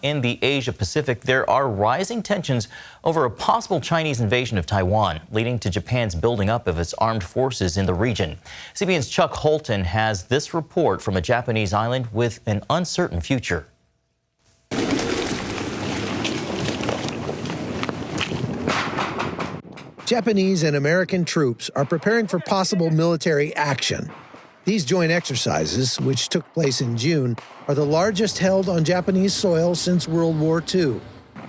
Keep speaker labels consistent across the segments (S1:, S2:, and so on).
S1: in the Asia-Pacific, there are rising tensions over a possible Chinese invasion of Taiwan, leading to Japan's building up of its armed forces in the region. CBN's Chuck Holton has this report from a Japanese island with an uncertain future.
S2: Japanese and American troops are preparing for possible military action. These joint exercises, which took place in June, are the largest held on Japanese soil since World War II.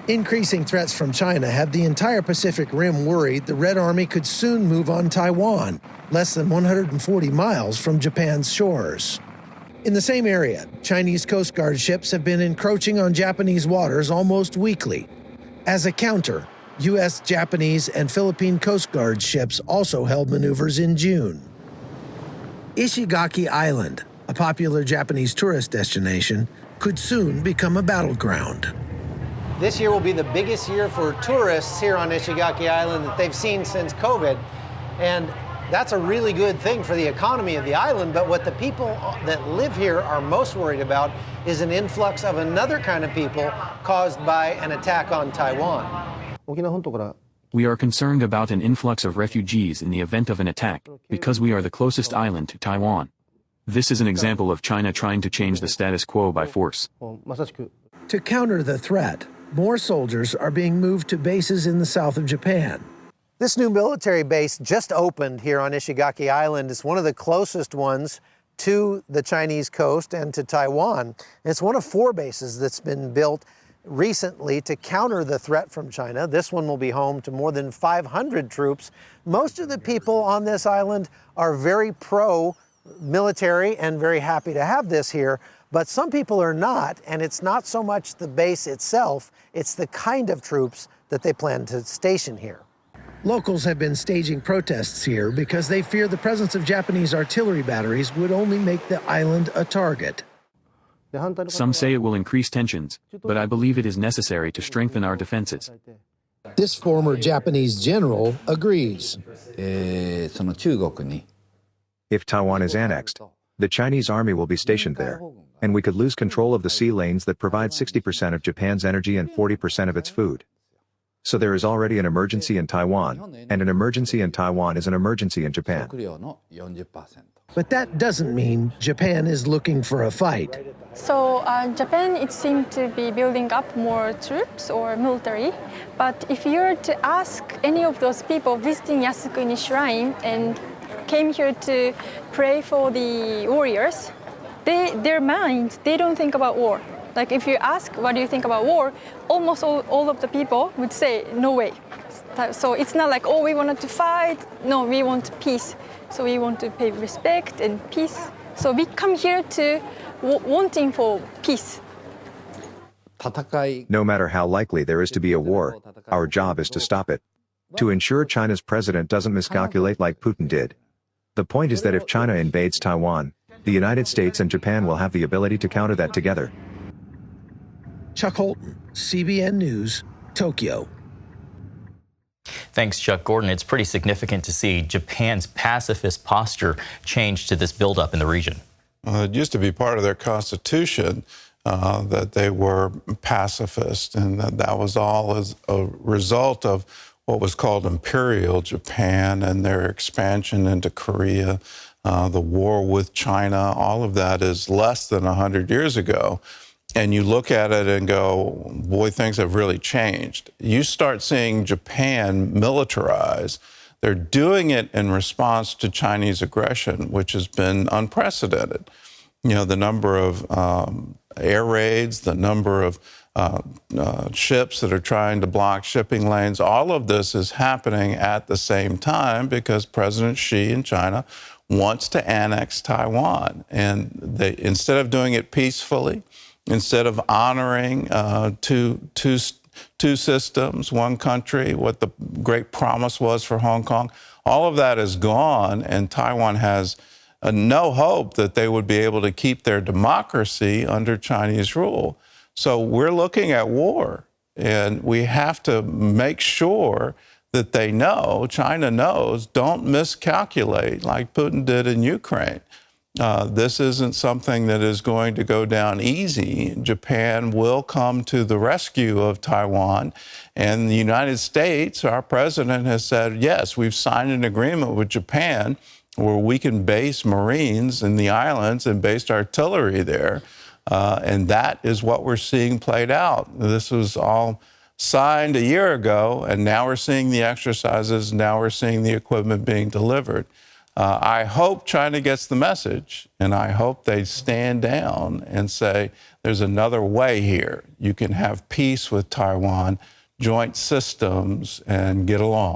S2: Increasing threats from China have the entire Pacific Rim worried the Red Army could soon move on Taiwan, less than 140 miles from Japan's shores. In the same area, Chinese Coast Guard ships have been encroaching on Japanese waters almost weekly. As a counter, U.S., Japanese, and Philippine Coast Guard ships also held maneuvers in June. Ishigaki Island, a popular Japanese tourist destination, could soon become a battleground.
S3: This year will be the biggest year for tourists here on Ishigaki Island that they've seen since COVID. And that's a really good thing for the economy of the island. But what the people that live here are most worried about is an influx of another kind of people caused by an attack on Taiwan.
S4: We are concerned about an influx of refugees in the event of an attack, because we are the closest island to Taiwan. This is an example of China trying to change the status quo by force.
S2: To counter the threat, more soldiers are being moved to bases in the south of Japan.
S3: This new military base just opened here on Ishigaki Island. It's one of the closest ones to the Chinese coast and to Taiwan. It's one of 4 bases that's been built recently to counter the threat from China. This one will be home to more than 500 troops. Most of the people on this island are very pro-military and very happy to have this here, but some people are not, and it's not so much the base itself, it's the kind of troops that they plan to station here.
S2: Locals have been staging protests here because they fear the presence of Japanese artillery batteries would only make the island a target.
S4: Some say it will increase tensions, but I believe it is necessary to strengthen our defenses.
S2: This former Japanese general agrees.
S5: If Taiwan is annexed, the Chinese army will be stationed there, and we could lose control of the sea lanes that provide 60% of Japan's energy and 40% of its food. So there is already an emergency in Taiwan, and an emergency in Taiwan is an emergency in Japan.
S2: But that doesn't mean Japan is looking for a fight.
S6: So Japan, it seems to be building up more troops or military. But if you were to ask any of those people visiting Yasukuni Shrine and came here to pray for the warriors, their minds, they don't think about war. Like if you ask, what do you think about war? Almost all of the people would say, no way. So it's not like, oh, we wanted to fight. No, we want peace. So we want to pay respect and peace. So we come here to wanting for peace.
S5: No matter how likely there is to be a war, our job is to stop it. To ensure China's president doesn't miscalculate like Putin did. The point is that if China invades Taiwan, the United States and Japan will have the ability to counter that together.
S2: Chuck Holton, CBN News, Tokyo.
S1: Thanks, Chuck Gordon. It's pretty significant to see Japan's pacifist posture change to this buildup in the region.
S7: It used to be part of their constitution that they were pacifist, and that was all as a result of what was called Imperial Japan and their expansion into Korea, the war with China. All of that is less than 100 years ago. And you look at it and go, boy, things have really changed. You start seeing Japan militarize. They're doing it in response to Chinese aggression, which has been unprecedented. You know, the number of air raids, the number of ships that are trying to block shipping lanes, all of this is happening at the same time because President Xi in China wants to annex Taiwan. And they, instead of doing it peacefully, instead of honoring two systems, one country, what the great promise was for Hong Kong, all of that is gone, and Taiwan has no hope that they would be able to keep their democracy under Chinese rule. So we're looking at war, and we have to make sure that they know, China knows, don't miscalculate like Putin did in Ukraine. This isn't something that is going to go down easy. Japan will come to the rescue of Taiwan. And the United States, our president has said, yes, we've signed an agreement with Japan where we can base Marines in the islands and base artillery there. And that is what we're seeing played out. This was all signed a year ago, and now we're seeing the exercises, now we're seeing the equipment being delivered. I hope China gets the message, and I hope they stand down and say, there's another way here. You can have peace with Taiwan, joint systems, and get along.